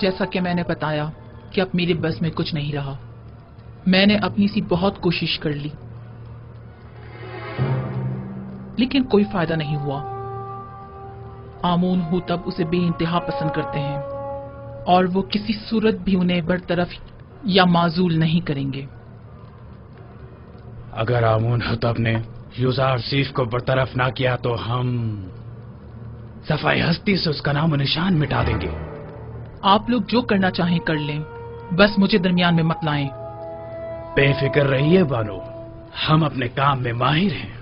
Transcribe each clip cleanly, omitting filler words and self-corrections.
جیسا کہ میں نے بتایا کہ اب میرے بس میں کچھ نہیں رہا. میں نے اپنی سی بہت کوشش کر لی لیکن کوئی فائدہ نہیں ہوا. آمون ہوتب اسے بے انتہا پسند کرتے ہیں اور وہ کسی صورت بھی انہیں برطرف یا معزول نہیں کریں گے. اگر آمون ہوتب نے یوزارسیف کو برطرف نہ کیا تو ہم صفائی ہستی سے اس کا نام و نشان مٹا دیں گے. آپ لوگ جو کرنا چاہیں کر لیں، بس مجھے درمیان میں مت لائیں. بے فکر رہیے بانو، ہم اپنے کام میں ماہر ہیں.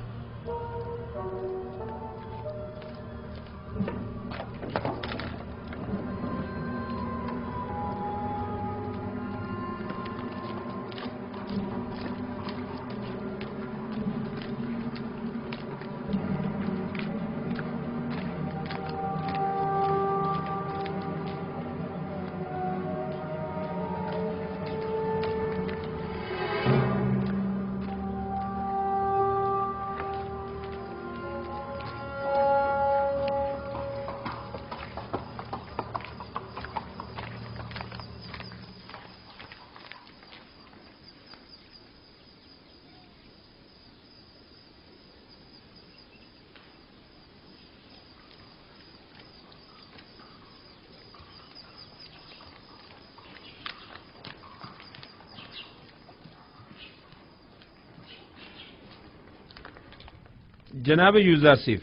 جناب یوزارسیف،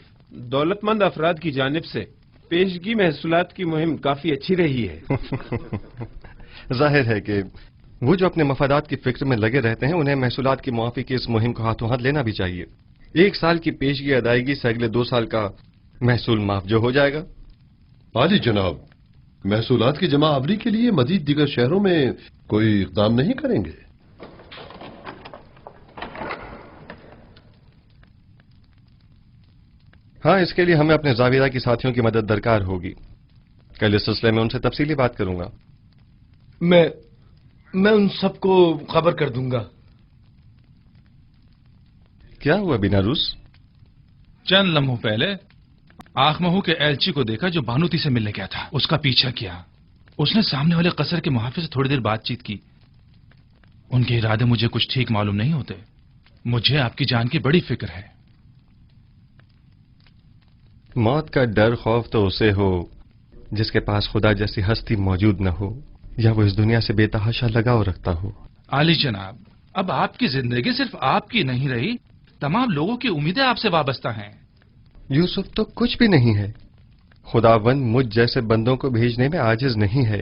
دولت مند افراد کی جانب سے پیشگی محصولات کی مہم کافی اچھی رہی ہے. ظاہر ہے کہ وہ جو اپنے مفادات کی فکر میں لگے رہتے ہیں انہیں محصولات کی معافی کی اس مہم کو ہاتھوں ہاتھ لینا بھی چاہیے. 1 سال کی پیشگی ادائیگی سے اگلے 2 سال کا محصول معاف جو ہو جائے گا. عالی جناب، محصولات کی جمع آوری کے لیے مزید دیگر شہروں میں کوئی اقدام نہیں کریں گے؟ ہاں، اس کے لیے ہمیں اپنے زاویہ کی ساتھیوں کی مدد درکار ہوگی. کل اس سلسلے میں ان سے تفصیلی بات کروں گا. میں ان سب کو خبر کر دوں گا. کیا ہوا بیناروس؟ چند لمحوں پہلے آخ مہو کے ایلچی کو دیکھا جو بانوتی سے ملنے گیا تھا. اس کا پیچھا کیا. اس نے سامنے والے قصر کے محافظ سے تھوڑی دیر بات چیت کی. ان کے ارادے مجھے کچھ ٹھیک معلوم نہیں ہوتے. مجھے آپ کی جان کی بڑی فکر ہے. موت کا ڈر خوف تو اسے ہو جس کے پاس خدا جیسی ہستی موجود نہ ہو یا وہ اس دنیا سے بے تحاشا لگاؤ رکھتا ہو. عالی جناب، اب آپ کی زندگی صرف آپ کی نہیں رہی، تمام لوگوں کی امیدیں آپ سے وابستہ ہیں. یوسف تو کچھ بھی نہیں ہے. خداوند مجھ جیسے بندوں کو بھیجنے میں عاجز نہیں ہے.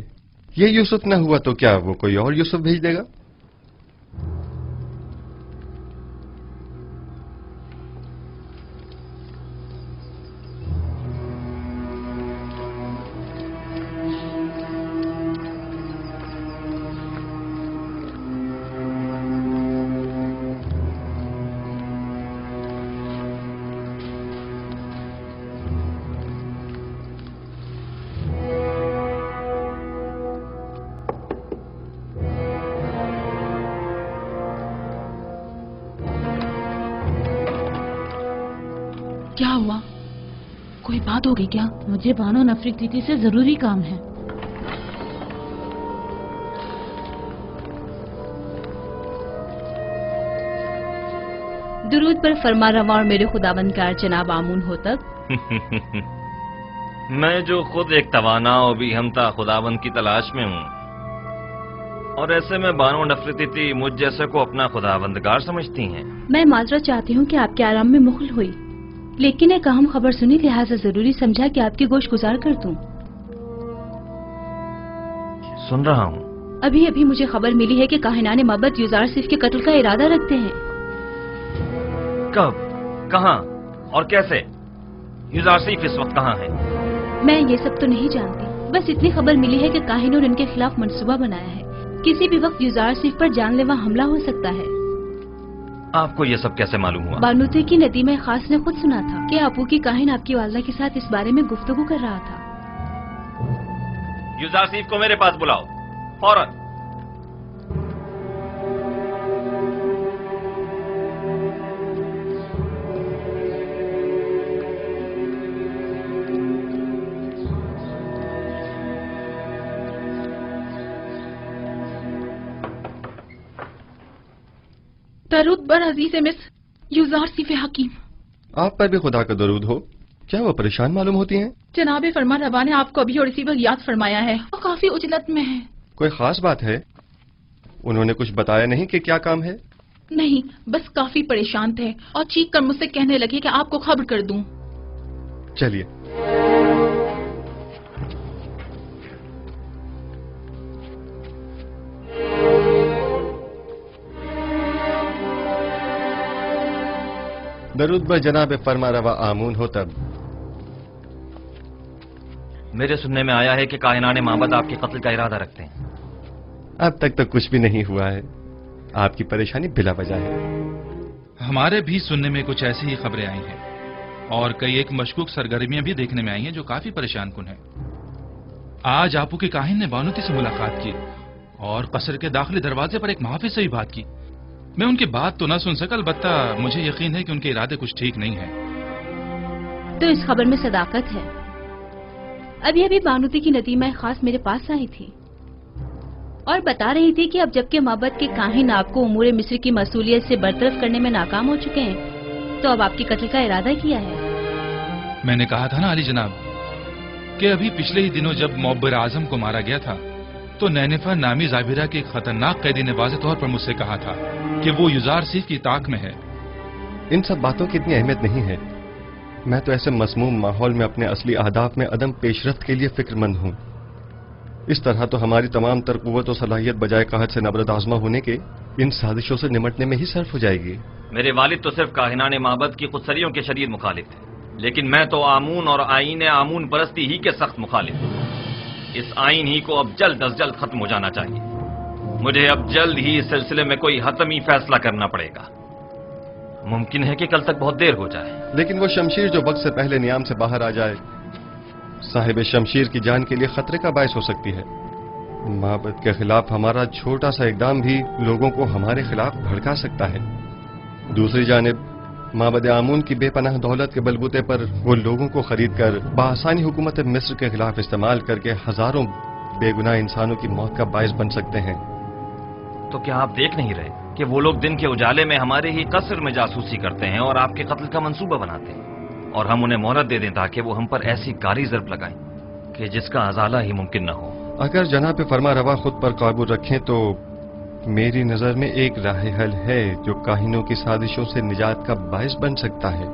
یہ یوسف نہ ہوا تو کیا وہ کوئی اور یوسف بھیج دے گا؟ کیا ہوا؟ کوئی بات ہو گئی کیا؟ مجھے بانو نفرتیتی سے ضروری کام ہے. درود پر فرما رواں اور میرے خداوندگار جناب آمون ہوتب. میں جو خود ایک توانا و بھی ہمتا خداوند کی تلاش میں ہوں، اور ایسے میں بانو نفرتیتی مجھ جیسے کو اپنا خداوندگار سمجھتی ہیں. میں معذرت چاہتی ہوں کہ آپ کے آرام میں مخل ہوئی، لیکن ایک اہم خبر سنی لہٰذا ضروری سمجھا کہ آپ کی گوش گزار کر دوں. سن رہا ہوں. ابھی ابھی مجھے خبر ملی ہے کہ کاہنان مابد یوزارسیف کے قتل کا ارادہ رکھتے ہیں. کب، کہاں اور کیسے؟ یوزارسیف اس وقت کہاں ہے؟ میں یہ سب تو نہیں جانتی، بس اتنی خبر ملی ہے کہ کاہنوں نے ان کے خلاف منصوبہ بنایا ہے. کسی بھی وقت یوزارسیف پر جان لیوا حملہ ہو سکتا ہے. آپ کو یہ سب کیسے معلوم ہوا؟ بانوتے کی ندیمہ خاص نے خود سنا تھا کہ آپو کی کاہن آپ کی والدہ کے ساتھ اس بارے میں گفتگو کر رہا تھا. یوزارسیف کو میرے پاس بلاؤ فوراً. दरूद बर अजीज मिस युजार सिफ हकीम। आप पर भी खुदा का दरूद हो। क्या वो परेशान मालूम होती हैं? जनाब फरमा रवा ने आपको अभी और इसी वक्त याद फरमाया है। वो काफी उजलत में है। कोई खास बात है? उन्होंने कुछ बताया नहीं कि क्या काम है? नहीं, बस काफी परेशान थे और चीख कर मुझसे कहने लगे कि आपको खबर कर दूं। चलिए। दरूद बर जनाब फरमा रवा आमून हो तब। मेरे सुनने में आया है कि कायनाने माबद आपके कत्ल का इरादा रखते हैं। अब तक तो कुछ भी नहीं हुआ है। आपकी परेशानी बिला वजह है। हमारे भी सुनने में कुछ ऐसी ही खबरें आई हैं और कई एक मशकूक सरगर्मियां भी देखने में आई हैं जो काफी परेशान कुन है। आज आपू के काहिन ने बानूती से मुलाकात की और कसर के दाखिली दरवाजे पर एक मुहाफिज से भी बात की। मैं उनकी बात तो ना सुन सका, अलबत्ता मुझे यकीन है कि उनके इरादे कुछ ठीक नहीं है। तो इस खबर में सदाकत है। अभी अभी बानूती की नदीमा खास मेरे पास आई थी और बता रही थी कि अब जबकि माबद के काहिन आपको उमूर मिस्र की मसूलियत से बरतरफ करने में नाकाम हो चुके हैं, तो अब आपकी कत्ल का इरादा किया है। मैंने कहा था ना अली जनाब कि अभी पिछले ही दिनों जब मुअब्बिर आजम को मारा गया था तो नैनिफा नामी जाबिरा के एक खतरनाक कैदी ने वाज़ेह तौर पर मुझसे कहा था कि वो युजार सीफ की ताक में है। इन सब बातों की इतनी अहमियत नहीं है। मैं तो ऐसे मसमूम माहौल में अपने असली अहदाफ में अदम पेशरफ्त के लिए फिक्रमंद हूँ। इस तरह तो हमारी तमाम तर कुव्वत और सलाहियत बजाय कहत से नबरद आजमा होने के इन साजिशों से निमटने में ही सर्फ हो जाएगी। मेरे वालिद तो सिर्फ काहिनाने माबद की खुदसरियों के शदीद मुखालिफ थे, लेकिन मैं तो आमून और आईन आमून परस्ती ही के सख्त मुखालिफ हूँ। इस आईन ही को अब जल्द अज जल्द खत्म हो जाना चाहिए। मुझे अब जल्द ही इस सिलसिले में कोई हतमी फैसला करना पड़ेगा। मुमकिन है कि कल तक बहुत देर हो जाए। लेकिन वो शमशीर जो वक्त से पहले नियाम से बाहर आ जाए साहिब शमशीर की जान के लिए खतरे का बायस हो सकती है। माबद के खिलाफ हमारा छोटा सा इकदाम भी लोगों को हमारे खिलाफ भड़का सकता है। दूसरी जानिब माबद आमून की बेपनाह दौलत के बलबूते पर वो लोगों को खरीद कर बआसानी हुकूमत मिस्र के खिलाफ इस्तेमाल करके हजारों बेगुनाह इंसानों की मौत का बायस बन सकते हैं। तो क्या आप देख नहीं रहे कि वो लोग दिन के उजाले में हमारे ही कसर में जासूसी करते हैं और आपके कत्ल का मंसूबा बनाते हैं, और हम उन्हें मोहलत दे दें ताकि वो हम पर ऐसी कारी ज़र्ब लगाएं कि जिसका अजाला ही मुमकिन न हो। अगर जनाब फरमा रवा खुद पर काबू रखें तो मेरी नजर में एक राह हल है जो काहिनों की साजिशों से निजात का बायस बन सकता है।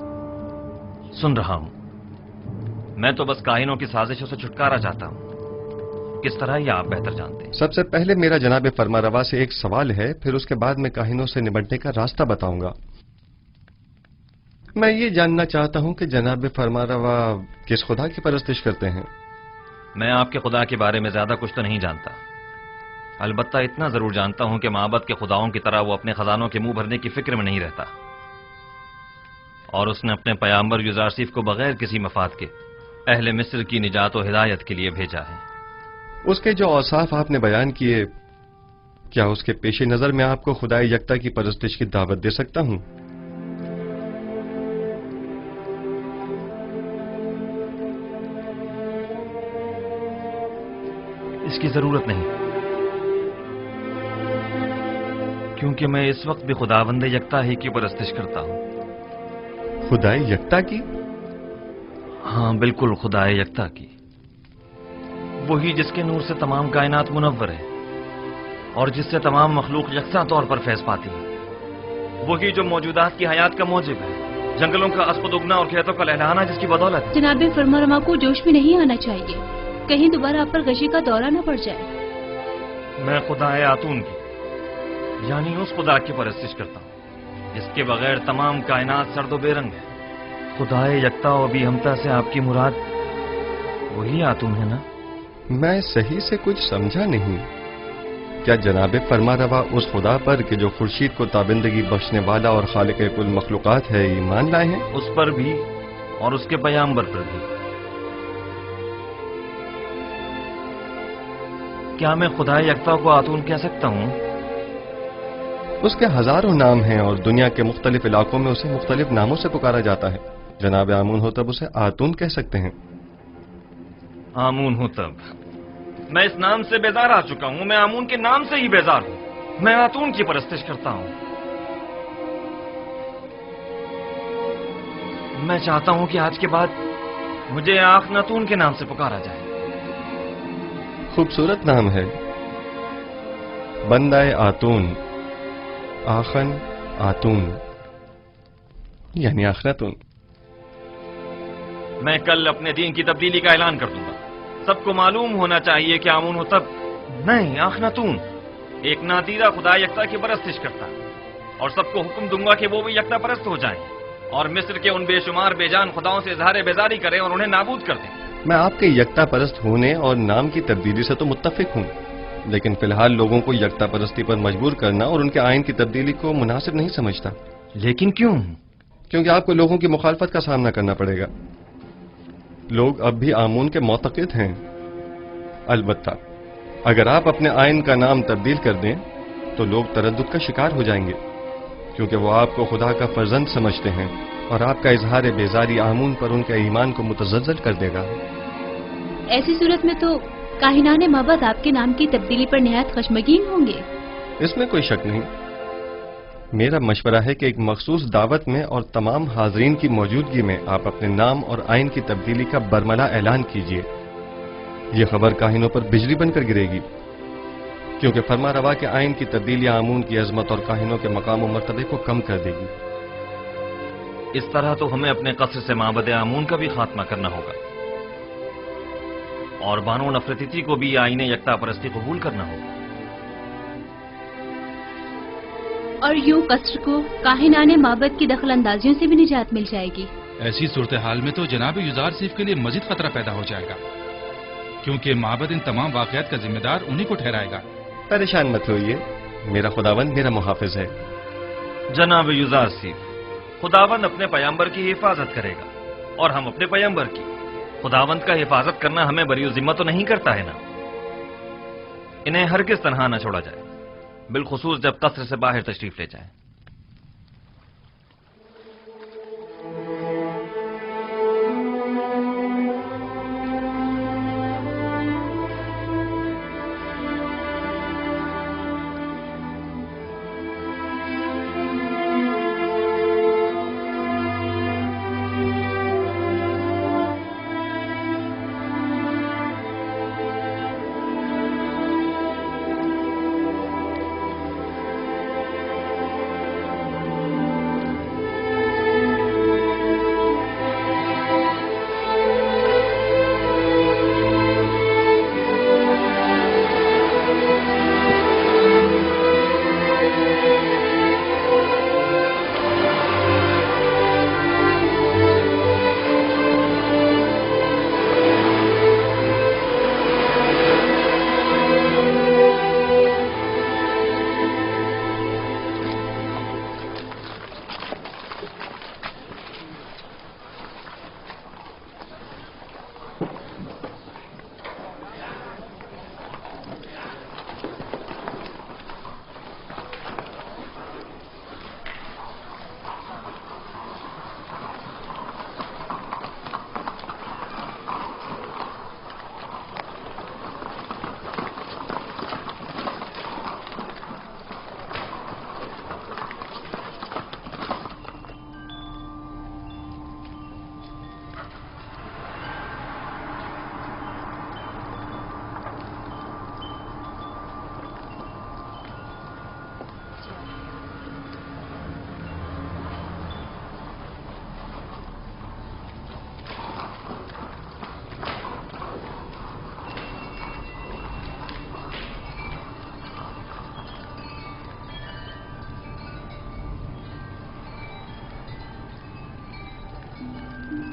सुन रहा हूं। मैं तो बस काहिनों की साजिशों से छुटकारा चाहता हूं। किस तरह यह आप बेहतर जानते हैं। सबसे पहले मेरा जनाब फरमा रवा से एक सवाल है, फिर उसके बाद मैं काहिनों से निपटने का रास्ता बताऊंगा। मैं ये जानना चाहता हूं कि जनाब फरमा रवा किस खुदा की परस्तिश करते हैं। मैं आपके खुदा के बारे में ज्यादा कुछ तो नहीं जानता, अलबत्ता इतना जरूर जानता हूं कि माबद के खुदाओं की तरह वो अपने खजानों के मुंह भरने की फिक्र में नहीं रहता, और उसने अपने पैगंबर युजारसीफ को बगैर किसी मफाद के अहले मिस्र की निजात और हिदायत के लिए भेजा है। उसके जो औसाफ आपने बयान किए, क्या उसके पेश नजर में आपको खुदाए यकता की परस्तिश की दावत दे सकता हूं? इसकी जरूरत नहीं, क्योंकि मैं इस वक्त भी खुदावंद यकता ही की परस्तिश करता हूं। खुदाए यकता की? हाँ बिल्कुल, खुदाए यकता की, वही जिसके नूर से तमाम कायनात मुनव्वर है और जिससे तमाम मखलूक यकसा तौर पर फैज पाती है, वही जो मौजूदात की हयात का मौजिब है, जंगलों का अस्पद उगना और खेतों का लहलहाना जिसकी बदौलत है। जनाब फरमा को जोश में नहीं आना चाहिए, कहीं दोबारा आप पर गशी का दौरा न पड़ जाए। मैं खुदाए आतून की यानी उस खुदा की परस्तिश करता हूँ जिसके बगैर तमाम कायनात सर्दो बेरंग है। खुदाए यकता और भी हमता से आपकी मुराद वही आतून है ना? मैं सही से कुछ समझा नहीं। क्या जनाब फरमा रवा उस खुदा पर कि जो खुर्शीद को ताबिंदगी बख्शने वाला और खालिक कुल मखलूकात है ईमान लाए हैं? उस पर भी और उसके पैगंबर पर भी। क्या मैं खुदा यकता को आतून कह सकता हूँ? उसके हजारों नाम हैं और दुनिया के मुख्तलिफ इलाकों में उसे मुख्तलिफ नामों से पुकारा जाता है। जनाब आमून हो तब उसे आतून कह सकते हैं। आमून हो तब? मैं इस नाम से बेजार आ चुका हूं। मैं आमून के नाम से ही बेजार हूं। मैं आतून की परस्तिश करता हूं। میں چاہتا ہوں کہ آج کے بعد مجھے آخناتون کے نام سے پکارا جائے. خوبصورت نام ہے. بندہ آتون، آخن آتون یعنی آخناتون. میں کل اپنے دین کی تبدیلی کا اعلان کر دوں گا. سب کو معلوم ہونا چاہیے کہ آمون ہو تب نہیں آخناتون ایک نادیرہ خدا یکتا کی پرستش کرتا ہے، اور سب کو حکم دوں گا کہ وہ بھی یکتا پرست ہو جائیں اور مصر کے ان بے شمار بے جان خداؤں سے اظہار بیزاری کریں اور انہیں نابود کر دیں. میں آپ کے یکتا پرست ہونے اور نام کی تبدیلی سے تو متفق ہوں، لیکن فی الحال لوگوں کو یکتا پرستی پر مجبور کرنا اور ان کے آئین کی تبدیلی کو مناسب نہیں سمجھتا. لیکن کیوں؟ کیونکہ آپ کو لوگوں کی مخالفت کا سامنا کرنا پڑے گا. لوگ اب بھی آمون کے معتقد ہیں. البتہ اگر آپ اپنے آئین کا نام تبدیل کر دیں تو لوگ تردد کا شکار ہو جائیں گے، کیونکہ وہ آپ کو خدا کا فرزند سمجھتے ہیں اور آپ کا اظہار بیزاری آمون پر ان کے ایمان کو متزلزل کر دے گا. ایسی صورت میں تو کاہنان معبد آپ کے نام کی تبدیلی پر نہایت خشمگین ہوں گے. اس میں کوئی شک نہیں. میرا مشورہ ہے کہ ایک مخصوص دعوت میں اور تمام حاضرین کی موجودگی میں آپ اپنے نام اور آئین کی تبدیلی کا برملا اعلان کیجیے. یہ خبر کاہنوں پر بجلی بن کر گرے گی، کیونکہ فرما روا کے آئین کی تبدیلی آمون کی عظمت اور کاہنوں کے مقام و مرتبے کو کم کر دے گی. اس طرح تو ہمیں اپنے قصر سے معبد آمون کا بھی خاتمہ کرنا ہوگا اور بانو نفرتیتی کو بھی آئین یکتا پرستی قبول کرنا ہوگا. اور یوں قصر کو کاہنان معبد کی دخل اندازیوں سے بھی نجات مل جائے گی. ایسی صورتحال میں تو جناب یوزار سیف کے لیے مزید خطرہ پیدا ہو جائے گا، کیونکہ معبد ان تمام واقعات کا ذمہ دار انہی کو ٹھہرائے گا. پریشان مت ہوئیے، میرا خداوند میرا محافظ ہے. جناب یوزار سیف، خداوند اپنے پیامبر کی حفاظت کرے گا اور ہم اپنے پیامبر کی. خداوند کا حفاظت کرنا ہمیں بری ذمہ تو نہیں کرتا ہے نا. انہیں ہرگز تنہا نہ چھوڑا جائے، بالخصوص جب قصر سے باہر تشریف لے جائیں.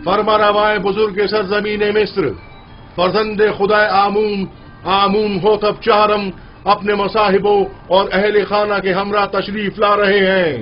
فرما روائے بزرگ سرزمین مصر، فرزند خدا آمون ہوتب چہرم اپنے مصاحبوں اور اہل خانہ کے ہمراہ تشریف لا رہے ہیں.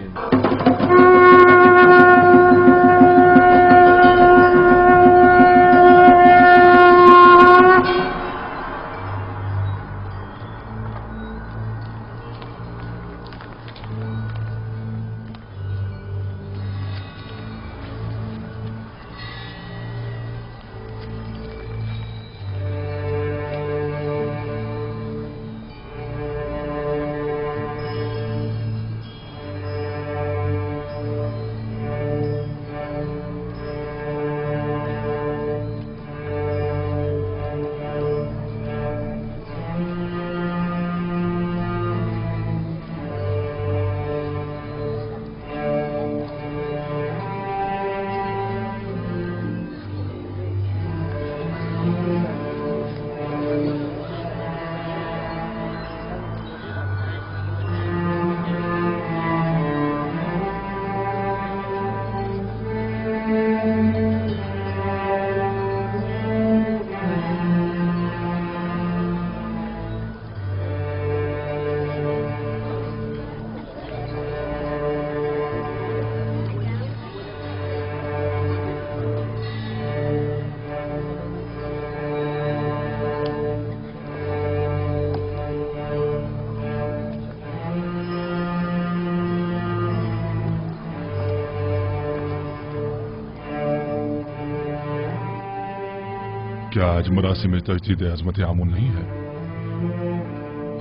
क्या आज मरासिम तजदीद अजमत आमून नहीं है?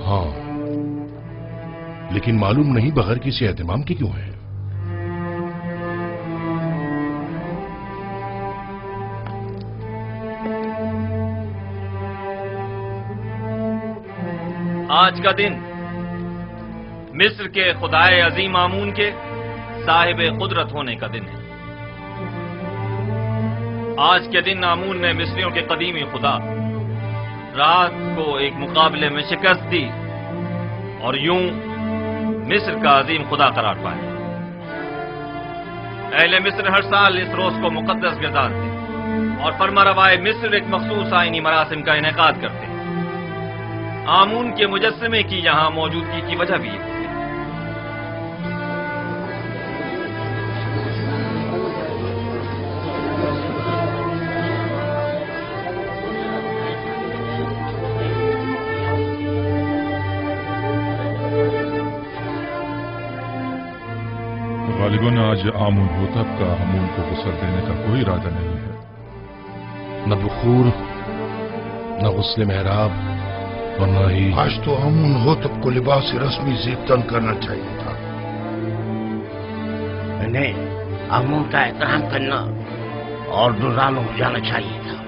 हाँ, लेकिन मालूम नहीं बगैर किसी एहतमाम के क्यों है। आज का दिन मिस्र के खुदाए अजीम आमून के साहिब कुदरत होने का दिन है। आज के दिन आमून ने मिस्रियों के कदीमी खुदा रात को एक मुकाबले में शिकस्त दी और यूं मिस्र का अजीम खुदा करार पाया। अहले मिस्र हर साल इस रोज को मुकद्दस गुजारते और फरमारवाए मिस्र एक मखसूस आईनी मरासिम का इनेकाद करते। आमून के मुजस्समे की यहां मौजूदगी की वजह भी है। गालिबन आज आमून होतब का आमून को गुस्ल देने का कोई इरादा नहीं है। न बुखूर, न गुस्ल मेहराब और न ही आज तो आमून होतब को लिबास रस्मी ज़ेबतन करना चाहिए था। इन्हें आमून का एहतराम करना और दुरानो हो जाना चाहिए था।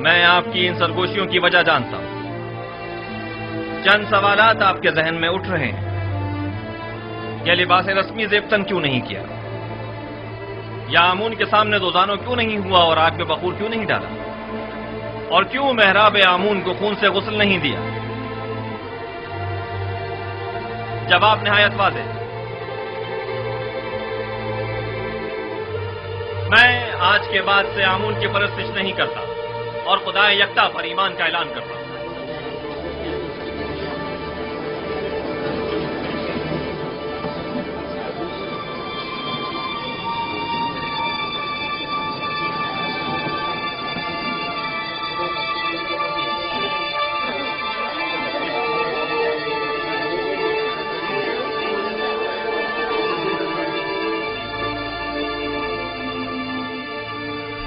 मैं आपकी इन सरगोशियों की वजह जानता हूं। चंद सवालात आपके जहन में उठ रहे हैं। यह लिबास रस्मी ज़ेबतन क्यों नहीं किया, या आमून के सामने दोजानो क्यों नहीं हुआ और आग में बखूर क्यों नहीं डाला, और क्यों मेहराब आमून को खून से गुस्ल नहीं दिया? जवाब निहायत वाज़ेह। मैं आज के बाद से आमून की परस्तिश नहीं करता और खुदाए यकता पर ईमान का ऐलान करता हूं।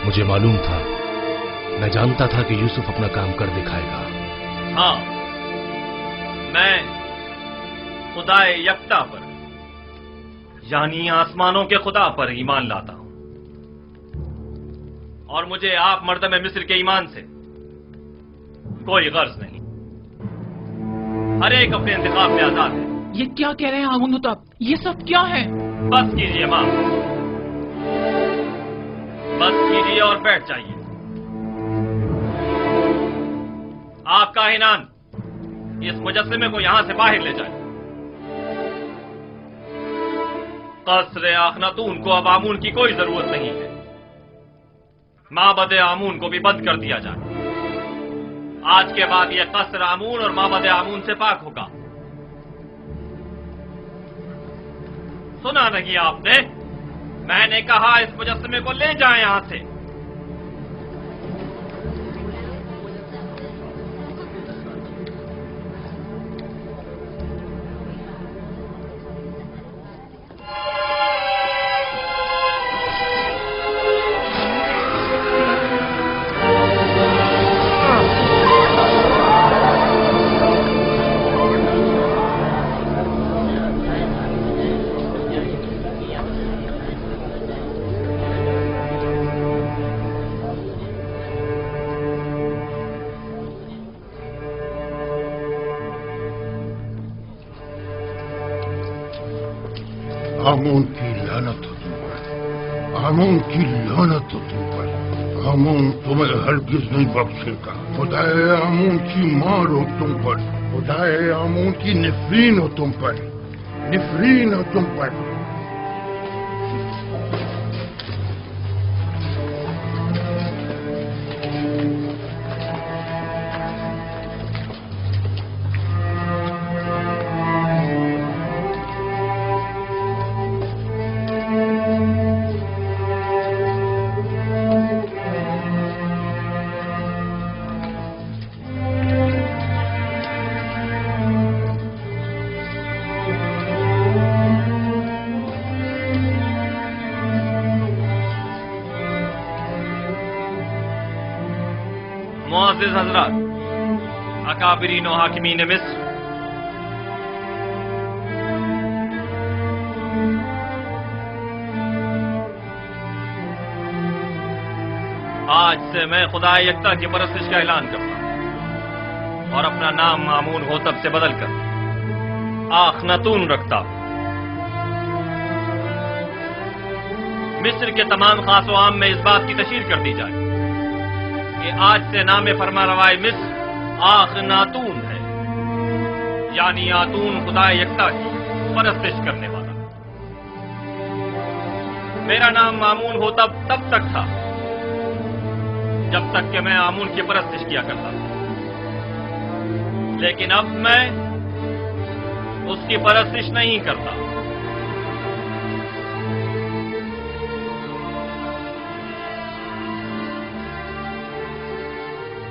मुझे मालूम था, मैं जानता था कि यूसुफ अपना काम कर दिखाएगा। हाँ, मैं खुदाए यकता पर यानी आसमानों के खुदा पर ईमान लाता हूं और मुझे आप मर्दमे मिस्र के ईमान से कोई गर्ज नहीं। हर एक अपने इंतखाब में आजाद है। ये क्या कह रहे हैं आमून होतब? ये सब क्या है? बस कीजिए मां, बस कीजिए और बैठ जाइए। आप काहिनान इस मुजस्समे को यहां से बाहर ले जाए। कसरे आखनातून को अब आमून की कोई जरूरत नहीं है। माबद आमून को भी बंद कर दिया जाए। आज के बाद यह कसर आमून और माबद आमून से पाक होगा। सुना नहीं आपने? मैंने कहा इस मुजस्समे को ले जाएं यहां से। आमून की लानत हो तुम पर, आमून की लानत हो तुम पर। आमून तुम्हें हरगिज नहीं बख्शेगा। खुदाए आमून की मार हो तुम पर, खुदाए आमून की निफरीन हो तुम पर, निफरीन हो तुम पर। मुअज़्ज़िज़ हज़रात, अकाबिरीन व हाकिमीन मिस्र, आज से मैं खुदा यकता की परस्तिश का ऐलान करता हूं और अपना नाम आमून होतब से बदलकर आखनातून रखता हूं। मिस्र के तमाम खास व आम में इस बात की तशहीर कर दी जाए कि आज से नाम फरमारवाए मिस्र आखनातून है, यानी आतून खुदा यकता की परस्तिश करने वाला। मेरा नाम आमून होतब तब तक था जब तक कि मैं आमून की परस्तिश किया करता था, लेकिन अब मैं उसकी परस्तिश नहीं करता।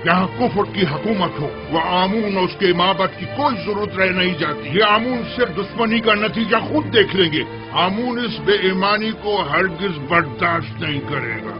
यहाँ कुफर की हुकूमत हो, वह आमून और उसके माबद की कोई जरूरत रह नहीं जाती। ये आमून सिर्फ दुश्मनी का नतीजा खुद देख लेंगे। आमून इस बेईमानी को हरगिज बर्दाश्त नहीं करेगा।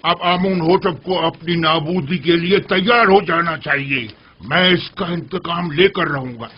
अब आमून होतब को अपनी नाबूदी के लिए तैयार हो जाना चाहिए। मैं इसका इंतकाम लेकर रहूंगा।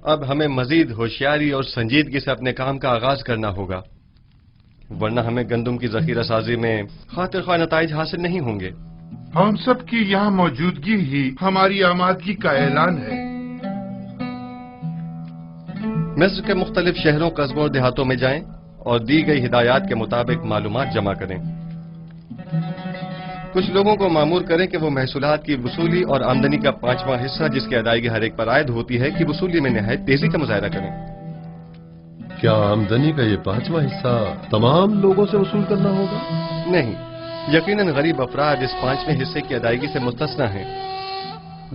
अब हमें मजीद होशियारी और संजीदगी से अपने काम का आगाज करना होगा, वरना हमें गंदम की जखीरा साजी में खातिर ख्वाह नताइज हासिल नहीं होंगे। हम सब की यहाँ मौजूदगी ही हमारी आमादगी का ऐलान है। मिस्र के मुख्तलिफ शहरों, कस्बों और देहातों में जाएं और दी गई हिदायत के मुताबिक मालूमात जमा करें। कुछ लोगों को मामूर करें कि वो महसूलात की वसूली और आमदनी का 5वां हिस्सा जिसकी अदायगी हर एक पर आयद होती है, कि वसूली में निहायत तेजी का मुजाहरा करें। क्या आमदनी का ये 5वां हिस्सा तमाम लोगों से वसूल करना होगा? नहीं, यकीनन गरीब अफराद इस 5वें हिस्से की अदायगी से मुस्तस्ना हैं।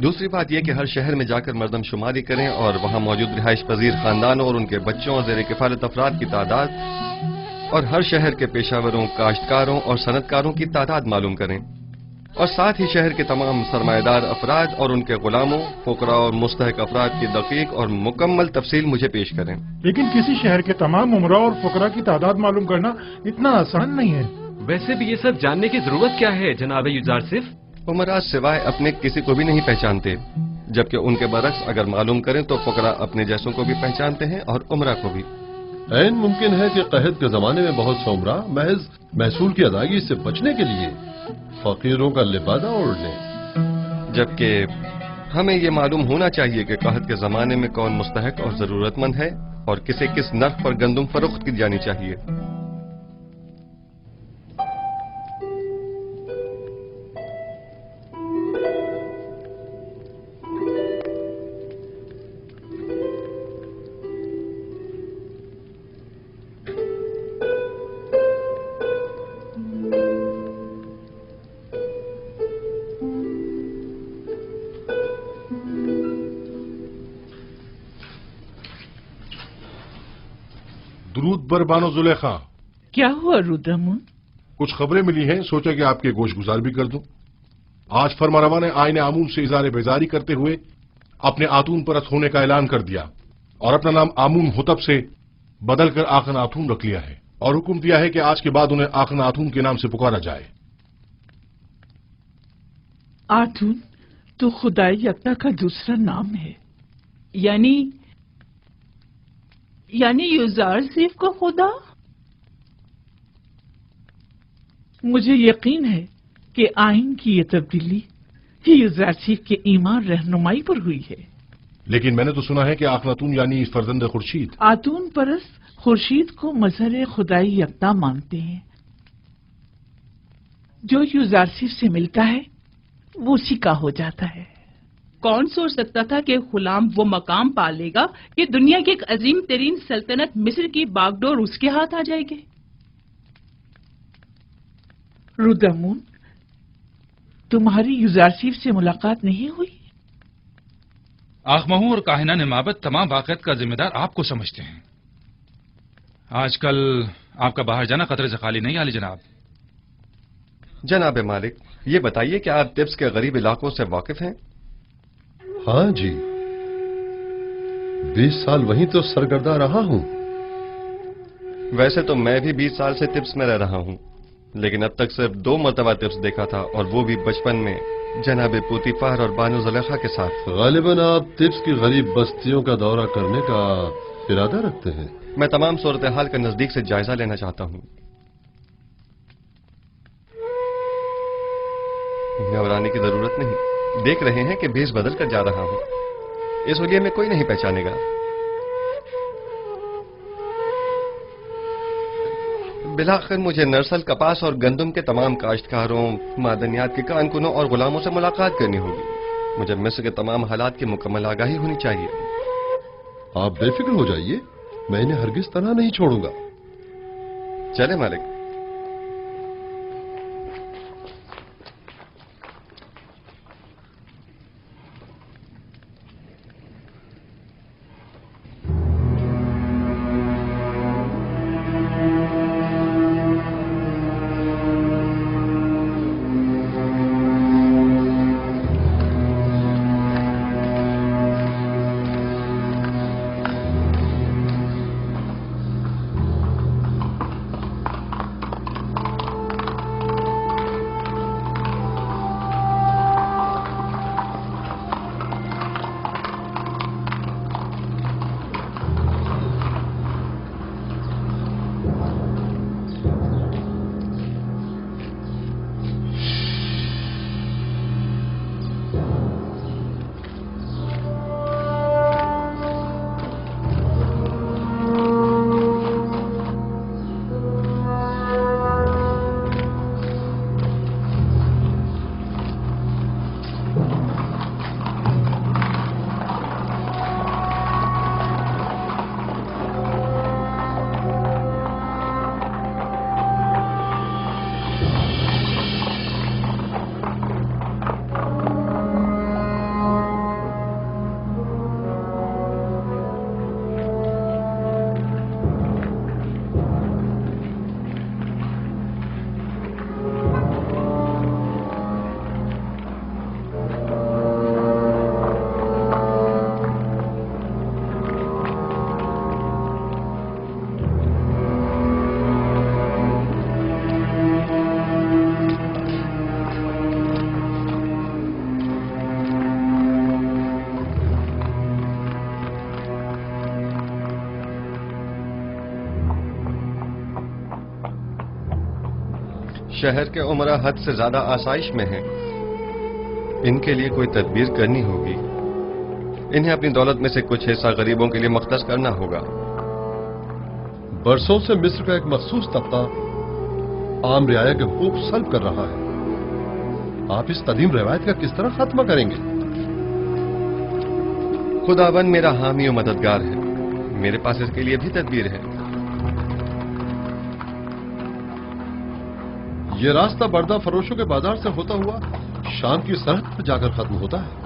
दूसरी बात यह कि हर शहर में जाकर मर्दमशुमारी करें और वहां मौजूद रिहाइश पजीर खानदानों और उनके बच्चों और ज़ेर किफालत अफराद की तादाद और हर शहर के पेशावरों, काश्तकारों और सनतकारों की तादाद मालूम करें, और साथ ही शहर के तमाम सरमाएदार अफराद और उनके गुलामों, फुकरा और मुस्तहक अफराद की दकीक और मुकम्मल तफसील मुझे पेश करें। लेकिन किसी शहर के तमाम उमरा और फुकरा की तादाद मालूम करना इतना आसान नहीं है। वैसे भी ये सब जानने की जरूरत क्या है जनाब युजारसिफ? उमरा सिवाय अपने किसी को भी नहीं पहचानते, जबकि उनके बरक्स अगर मालूम करें तो फुकरा अपने जैसों को भी पहचानते हैं और उमरा को भी। ऐन मुमकिन है कि कहत के जमाने में बहुत से उमरा महज महसूल की अदायगी से बचने के लिए फकीरों का लिबादा ओढ़ लें, जबकि हमें ये मालूम होना चाहिए कि कहत के जमाने में कौन मुस्तहक और जरूरतमंद है और किसे किस नर्ख पर गंदम फरोख्त की जानी चाहिए। दुरूद बर बानो जुलेखा। क्या हुआ रुद्रमुन? कुछ खबरें मिली हैं, सोचा कि आपके गोश गुजार भी कर दूं। आज फरमारवा ने आईने आमून से इज़ारे बेजारी करते हुए अपने आतून परस्त होने का ऐलान कर दिया और अपना नाम आमून होतब से बदलकर आखन आतून रख लिया है, और हुक्म दिया है कि आज के बाद उन्हें आखन आतून के नाम से पुकारा जाए। आतून तो खुदाई यकता का दूसरा नाम है, यानी युजारसिफ को खुदा? मुझे यकीन है कि आइन की ये तब्दीली यूजारसीफ के ईमान रहनुमाई पर हुई है। लेकिन मैंने तो सुना है कि आखनातून यानी फर्जंद खुर्शीद आतून परस्त खुर्शीद को मजहर खुदाई यकता मानते हैं। जो यूजारसीफ से मिलता है वो उसी का हो जाता है। कौन सोच सकता था कि गुलाम वो मकाम पा लेगा कि दुनिया की एक अजीम तरीन सल्तनत मिस्र की बागडोर उसके हाथ आ जाएगी। रुदमून, तुम्हारी यूजारसीफ से मुलाकात नहीं हुई? आखमहू और काहिना ने माबद तमाम वाक़यात का जिम्मेदार आपको समझते हैं। आजकल आपका बाहर जाना खतरे से खाली नहीं, आली जनाब। जनाब मालिक, ये बताइए कि आप तिब्स के गरीब इलाकों से वाकिफ हैं? हाँ जी, 20 साल वहीं तो सरगर्दा रहा हूं। वैसे तो मैं भी 20 साल से तिब्स में रह रहा हूं, लेकिन अब तक सिर्फ 2 मरतबा तिब्स देखा था, और वो भी बचपन में जनाब पूतीफार और बानो ज़ुलेखा के साथ। गालिबन आप तिब्स की गरीब बस्तियों का दौरा करने का इरादा रखते हैं? मैं तमाम सूरत हाल का नजदीक से जायजा लेना चाहता हूं। घबराने की जरूरत नहीं, देख रहे हैं कि भेष बदल कर जा रहा हूं। इस हुलिये में कोई नहीं पहचानेगा। बिलाखिर मुझे नरसल, कपास और गंदम के तमाम काश्तकारों, मादनियात के कारकुनों और गुलामों से मुलाकात करनी होगी। मुझे मिस्र के तमाम हालात की मुकम्मल आगाही होनी चाहिए। आप बेफिक्र हो जाइए, मैं इन्हें हरगिज तनहा नहीं छोड़ूंगा। चले मालिक। शहर के उमरा हद से ज्यादा आसाइश में हैं। इनके लिए कोई तदबीर करनी होगी। इन्हें अपनी दौलत में से कुछ हिस्सा गरीबों के लिए मख्तस करना होगा। बरसों से मिस्र का एक मखसूस तबका आम रियाया के हुकूक सल्ब कर रहा है। आप इस कदीम रवायत का किस तरह खात्मा करेंगे? खुदावन मेरा हामी और मददगार है। मेरे पास इसके लिए भी तदबीर है। ये रास्ता बर्दा फरोशों के बाजार से होता हुआ शाम की सरहद पर जाकर खत्म होता है।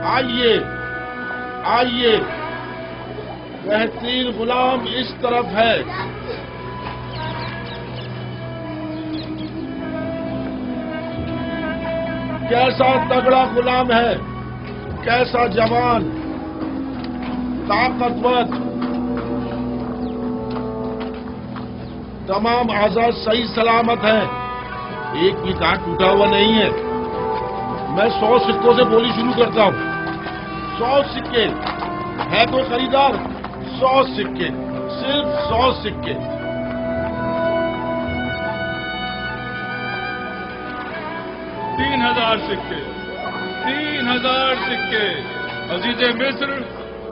आइए आइए, बेहतरीन गुलाम इस तरफ है। کیسا تگڑا غلام ہے، کیسا جوان، طاقتور، تمام اعضاء صحیح سلامت ہیں، ایک بھی دانت ٹوٹا ہوا نہیں ہے۔ میں 100 سکوں سے بولی شروع کرتا ہوں۔ 100 سکے، ہے کوئی خریدار؟ 100 سکے، صرف 100 سکے۔ 3000 سکے، 3000 سکے۔ عزیز مصر،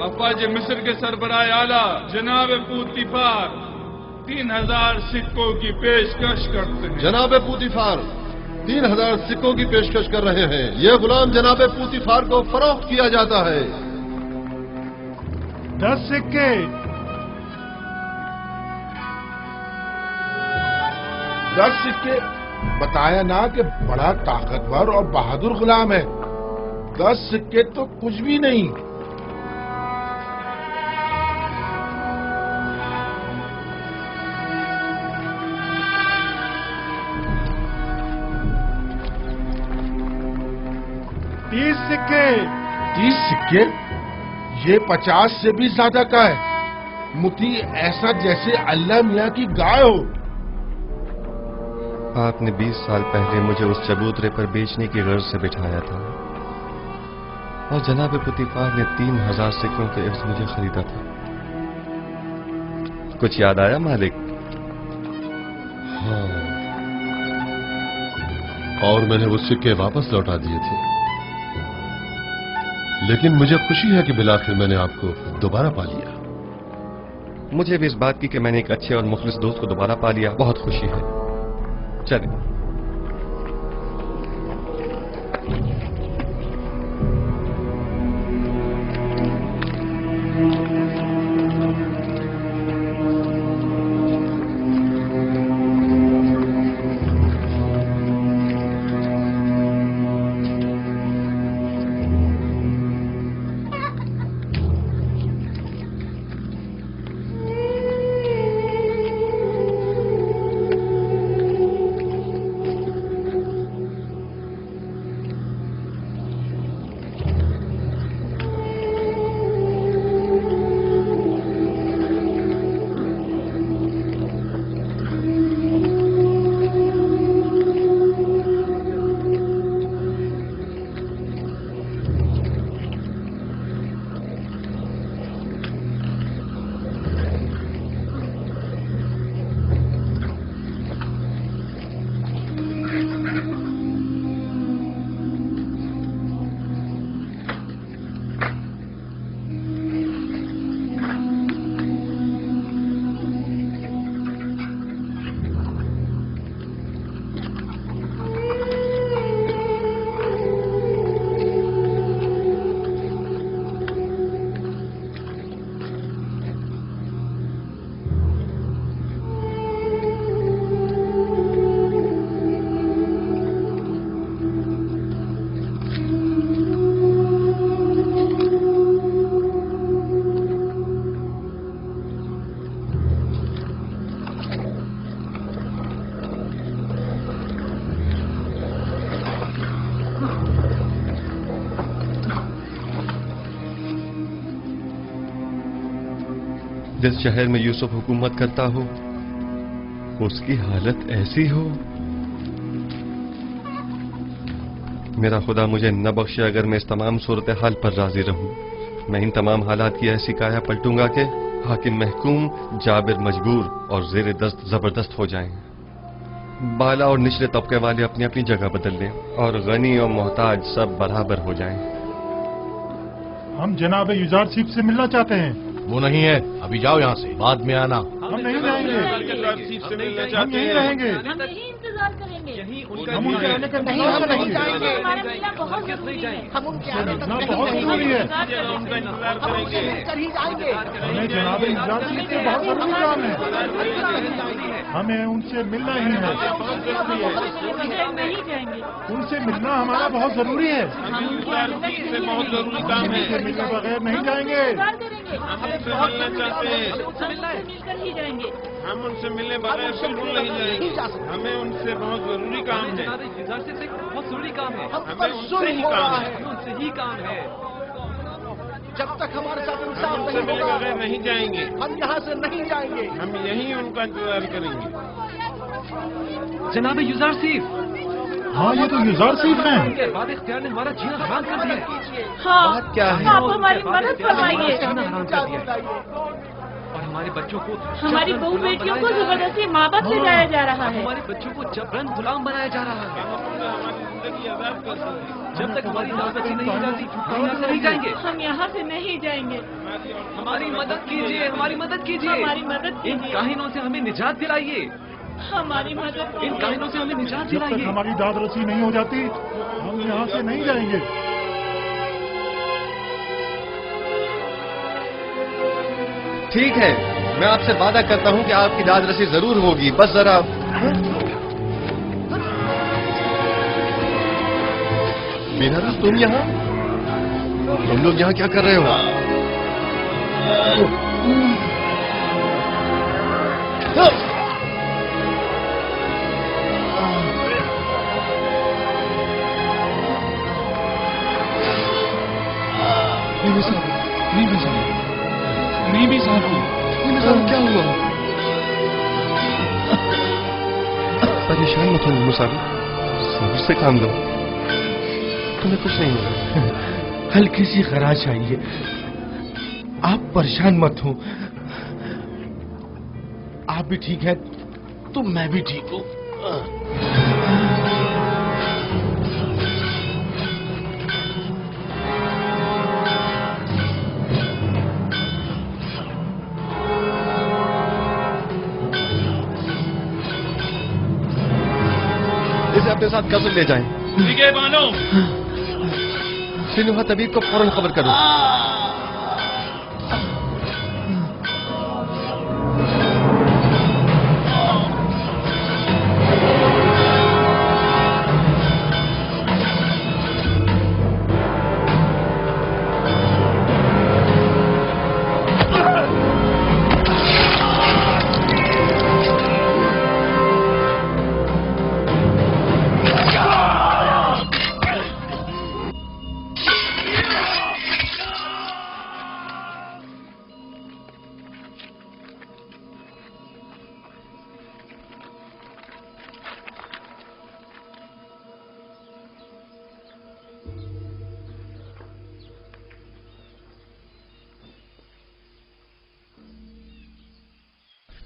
افواج مصر کے سربراہ اعلیٰ جناب پوتیفار 3000 سکوں کی پیشکش کرتے ہیں۔ جناب پوتیفار 3000 سکوں کی پیشکش کر رہے ہیں۔ یہ غلام جناب پوتیفار کو فروخت کیا جاتا ہے۔ 10 سکے، 10 سکے۔ بتایا نا کہ بڑا طاقتور اور بہادر غلام ہے۔ 10 سکے تو کچھ بھی نہیں۔ سکے 30 سکے؟ یہ 50 سے بھی زیادہ کا ہے۔ متی ایسا جیسے اللہ میاں کی گائے ہو۔ آپ نے 20 سال پہلے مجھے اس چبوترے پر بیچنے کی غرض سے بٹھایا تھا اور جناب پوتیفار نے 3000 سکوں کے عوض مجھے خریدا تھا۔ کچھ یاد آیا مالک؟ ہاں، اور میں نے وہ سکے واپس لوٹا دیے تھے، لیکن مجھے خوشی ہے کہ بالآخر میں نے آپ کو دوبارہ پا لیا۔ مجھے بھی اس بات کی کہ میں نے ایک اچھے اور مخلص دوست کو دوبارہ پا لیا بہت خوشی ہے۔ چلیں۔ جس شہر میں یوسف حکومت کرتا ہو اس کی حالت ایسی ہو، میرا خدا مجھے نہ بخشے اگر میں اس تمام صورتحال پر راضی رہوں۔ میں ان تمام حالات کی ایسی کایا پلٹوں گا کہ حاکم محکوم، جابر مجبور اور زیر دست زبردست ہو جائیں، بالا اور نچلے طبقے والے اپنی اپنی جگہ بدل لیں اور غنی اور محتاج سب برابر ہو جائیں۔ ہم جناب یوزارسیف سے ملنا چاہتے ہیں۔ وہ نہیں ہے، ابھی جاؤ یہاں سے، بعد میں آنا۔ ہم نہیں رہیں گے، ہم یہیں رہیں گے، ہم یہیں انتظار کریں گے۔ ہم ان کے آنے کا انتظار کریں گے۔ ہمارا ملنا بہت ضروری ہے۔ ہم ان کے آنے کا بہت ضروری ہے۔ ہمیں جناب یوزارسیف سے بہت ضروری کام ہے، ہمیں ان سے ملنا ہی ہے۔ ان سے ملنا ہمارا بہت ضروری ہے، بہت ضروری کام ہے، ان سے ملنے بغیر نہیں جائیں گے۔ ہم سے ملنا چاہتے ہیں، مل کر ہی جائیں گے۔ हम उनसे मिलने बगैर बिल्कुल नहीं जाएंगे। हमें उनसे बहुत जरूरी काम है। बहुत जरूरी काम है। हमें उनसे ही काम है। उनसे ही काम है। जब तक हमारे साथ हम इंसाफ उनसे नहीं मिले होगा बगैर नहीं जाएंगे। हम यहाँ से नहीं जाएंगे। हम यहीं उनका इंतजार करेंगे। जनाब युजारसीफ। हाँ, ये तो युजारसीफ हैं। उनके बाद इख्तियार ने हमारा जीना हराम कर दिया। हाँ, क्या है? आप हमारी मदद फरमाइए। जीना हराम कर दिया और हमारे बच्चों को हमारी बहू बेटियों को जबरदस्ती माँ बाप ले जाया जा रहा है। हमारे बच्चों को जबरन गुलाम बनाया जा रहा है। जब तक हमारी दावत नहीं हो जाती हम यहाँ से नहीं जाएंगे। हम यहाँ से नहीं जाएंगे। हमारी मदद कीजिए, हमारी मदद कीजिए, हमारी मदद कीजिए। इन काहिनों से हमें निजात दिलाइए। हमारी मदद इन काहिनों से हमें निजात जब तक दिलाइए। हमारी दाद रसी नहीं हो जाती हम यहाँ से नहीं जाएंगे। ठीक है, मैं आपसे वादा करता हूं कि आपकी दाद रसी जरूर होगी, बस जरा। मीनारा, तुम यहाँ? तुम लोग यहाँ क्या कर रहे हो? क्या हुआ? परेशान मत हो मुसाफिर, सब्र से काम लो, तुम्हें कुछ नहीं होगा। हल्की सी खराश आई है, आप परेशान मत हो। आप भी ठीक हैं तो मैं भी ठीक हूँ। इसे अपने साथ कब्र ले जाएं। ठीक है बानो। सिनुहा तबीब को फौरन खबर करो।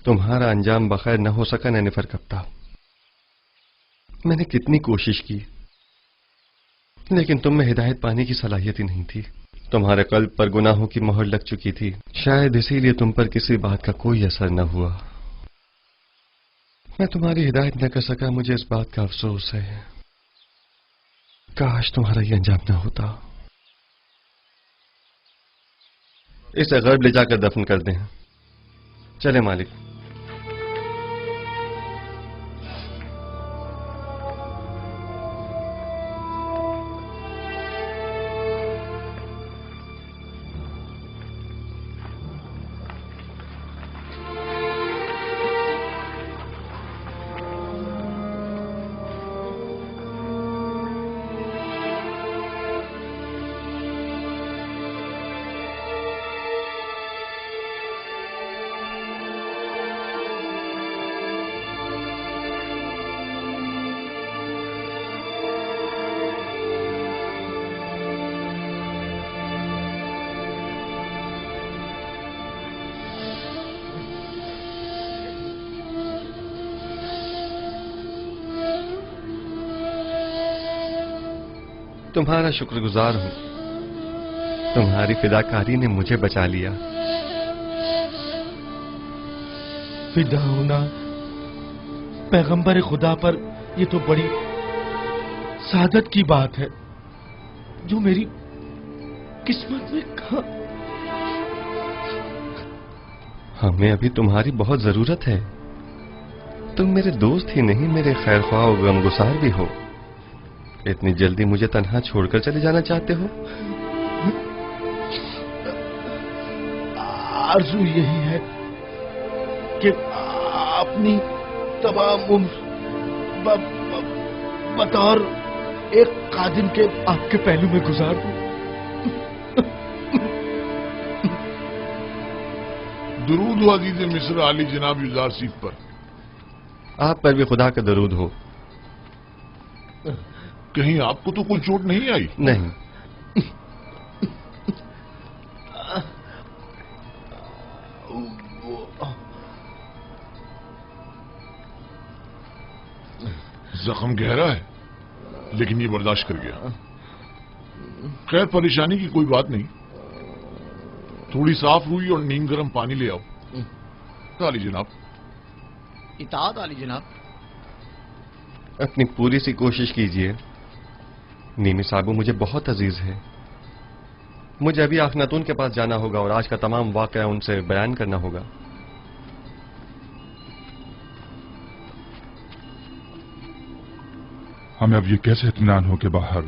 तुम्हारा अंजाम बखैर न हो सका नैनिफर कप्ता। मैंने कितनी कोशिश की, लेकिन तुम में हिदायत पाने की सलाहियत ही नहीं थी। तुम्हारे कल्ब पर गुनाहों की मोहर लग चुकी थी, शायद इसीलिए तुम पर किसी बात का कोई असर न हुआ। मैं तुम्हारी हिदायत न कर सका, मुझे इस बात का अफसोस है। काश तुम्हारा ये अंजाम न होता। इसे गर्ब ले जाकर दफन कर दें। चले मालिक। तुम्हारा शुक्रगुजार हूं, तुम्हारी फिदाकारी ने मुझे बचा लिया। फिदा होना पैगंबर खुदा पर ये तो बड़ी सादत की बात है, जो मेरी किस्मत में कहा। हमें अभी तुम्हारी बहुत जरूरत है। तुम मेरे दोस्त ही नहीं, मेरे खैरख्वाह और गमगुसार भी हो। इतनी जल्दी मुझे तन्हा छोड़कर चले जाना चाहते हो? आरज़ू यही है कि अपनी तमाम उम्र बतौर एक कादिम के आपके पहलू में गुजार दूं। दरूद हो अजीज मिस्र आली जनाब युजार सीफ पर। आप पर भी खुदा का दरूद हो। कहीं आपको तो कोई चोट नहीं आई? नहीं। जख्म गहरा है, लेकिन ये बर्दाश्त कर गया। खैर, परेशानी की कोई बात नहीं। थोड़ी साफ रुई और नीम गर्म पानी ले आओ। आली जनाब। इताअत आली जनाब। अपनी पूरी सी कोशिश कीजिए। नीमी साहबू मुझे बहुत अजीज है। मुझे अभी आखनातून के पास जाना होगा और आज का तमाम वाकया उनसे बयान करना होगा। हमें अब ये कैसे इत्मीनान हो कि बाहर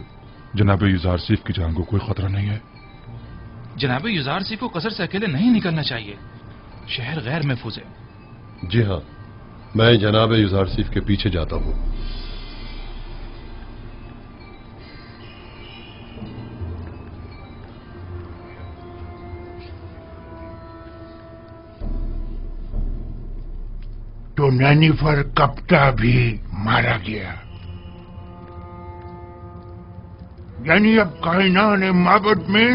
जनाब युजार सीफ की जान को कोई खतरा नहीं है? जनाब युजार सीफ को कसर से अकेले नहीं निकलना चाहिए। शहर गैर महफूज है। जी हाँ, मैं जनाब युजार सीफ के पीछे जाता हूँ। तो नैनीफर कप्ता भी मारा गया। यानी अब कायनात माबद में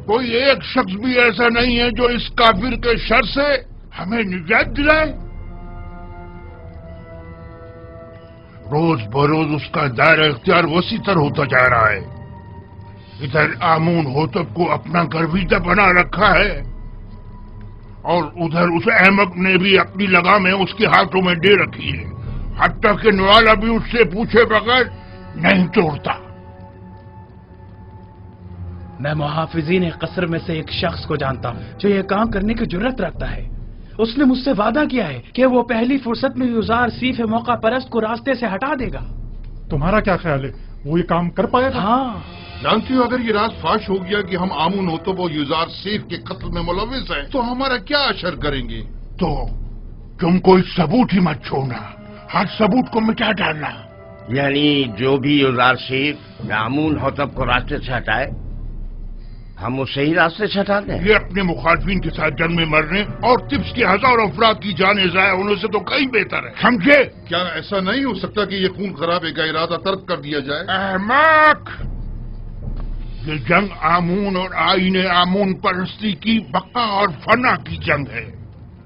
कोई एक शख्स भी ऐसा नहीं है जो इस काफिर के शर से हमें निजात दिलाए। रोज बरोज उसका दायरा इख्तियार वसी तर होता जा रहा है। इधर आमून होतब को अपना गर्विदा बना रखा है और उधर उस अहमक ने भी अपनी लगामें उसके हाथों में दे रखी है। हत्ता कि नवाला भी उससे पूछे बगैर नहीं तोड़ता। मैं मुहाफिजीन कसर में से एक शख्स को जानता हूँ जो ये काम करने की जुर्रत रखता है। उसने मुझसे वादा किया है कि वो पहली फुर्सत में युजार सीफ मौका परस्त को रास्ते से हटा देगा। तुम्हारा क्या ख्याल है, वो ये काम कर पाएगा? हाँ। जानती हो, अगर ये राज फाश हो गया कि हम आमून होतब और युजार सीफ के कत्ल में मुलविस हैं, तो हमारा क्या असर करेंगे? तो तुम कोई सबूत ही मत छोड़ना, हर सबूत को मिटा डालना। यानी जो भी युजार सीफ आमून होतब को रास्ते से हटाए, हम उसे ही रास्ते से हटा दें। ये अपने मुखालफिन के साथ जंग में मरने और तिब्स के हजारों अफराद की जाने जाया होने से तो कहीं बेहतर है, समझे? क्या ऐसा नहीं हो सकता कि ये खून खराबे का इरादा तर्क कर दिया जाए? अहमक! ये जंग आमून और आईने आमून परस्ती की बका और फना की जंग है।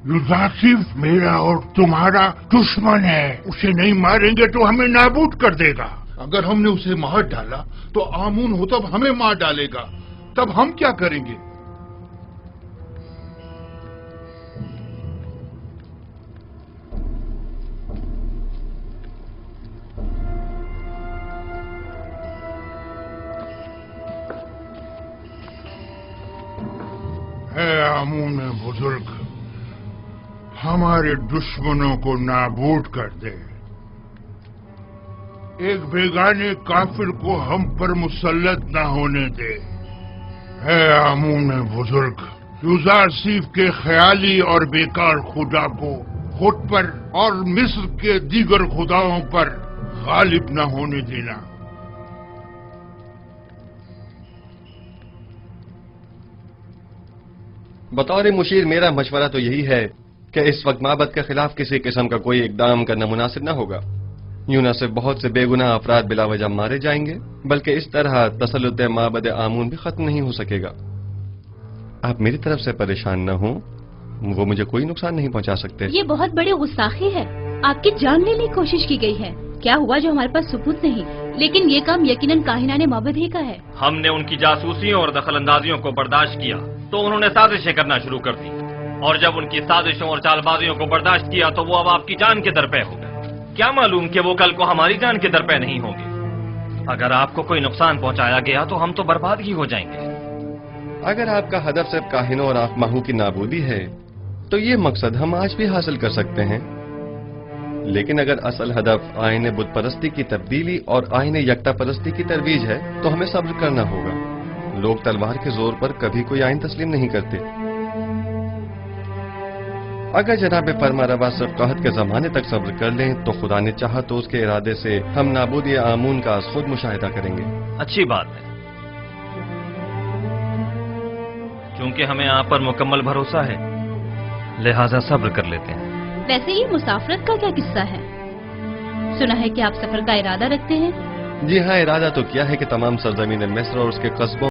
युजार सीफ मेरा और तुम्हारा दुश्मन है। उसे नहीं मारेंगे तो हमें नाबूद कर देगा। अगर हमने उसे मार डाला तो आमून होतब हमें मार डालेगा, तब हम क्या करेंगे? है आमून बुजुर्ग, हमारे दुश्मनों को नाबूद कर दे। एक बेगाने काफिर को हम पर मुसल्लत न होने दे। है आमून बुजुर्ग, युजार सीफ के ख्याली और बेकार खुदा को खुद पर और मिस्र के दीगर खुदाओं पर गालिब न होने देना। बतौर मुशीर मेरा मशवरा तो यही है कि इस वक्त माबद के खिलाफ किसी किस्म का कोई इकदाम करना मुनासिब न होगा। यूं न सिर्फ बहुत से बेगुनाह अफराद बिला वजह मारे जाएंगे, बल्कि इस तरह तसल्लुत माबद आमून भी खत्म नहीं हो सकेगा। आप मेरी तरफ से परेशान न हो, वो मुझे कोई नुकसान नहीं पहुंचा सकते। ये बहुत बड़ी गुस्ताखी है। आपकी जान लेने की कोशिश की गई है। क्या हुआ जो हमारे पास सबूत नहीं, लेकिन ये काम यकीनन काहिनाने माबद ही का है। हमने उनकी जासूसियों और दखलंदाजियों को बर्दाश्त किया तो उन्होंने साजिशें करना शुरू कर दी, और जब उनकी साजिशों और चालबाजियों को बर्दाश्त किया तो वो अब आपकी जान के दरपे हो गए। क्या मालूम कि वो कल को हमारी जान के दरपे नहीं होंगे। अगर आपको कोई नुकसान पहुंचाया गया तो हम तो बर्बाद ही हो जाएंगे। अगर आपका हदफ सिर्फ काहिनों और आखमाहू की नाबूदी है तो ये मकसद हम आज भी हासिल कर सकते हैं, लेकिन अगर असल हदफ आईने बुत परस्ती की तब्दीली और आईने यकता परस्ती की तरवीज है तो हमें सब्र करना होगा। लोग तलवार के जोर पर कभी कोई आइन तस्लीम नहीं करते। अगर जनाब फरमा रवा सिर्फ कहत के जमाने तक सब्र कर लें तो खुदा ने चाहा तो उसके इरादे से हम नाबूद आमून का खुद मुशाहिदा करेंगे। अच्छी बात है, क्योंकि हमें आप पर मुकम्मल भरोसा है, लिहाजा सब्र कर लेते हैं। वैसे ये मुसाफरत का क्या किस्सा है? सुना है कि आप सफर का इरादा रखते हैं। जी हाँ, इरादा तो किया है कि तमाम सरजमीन मिस्र और उसके कस्बों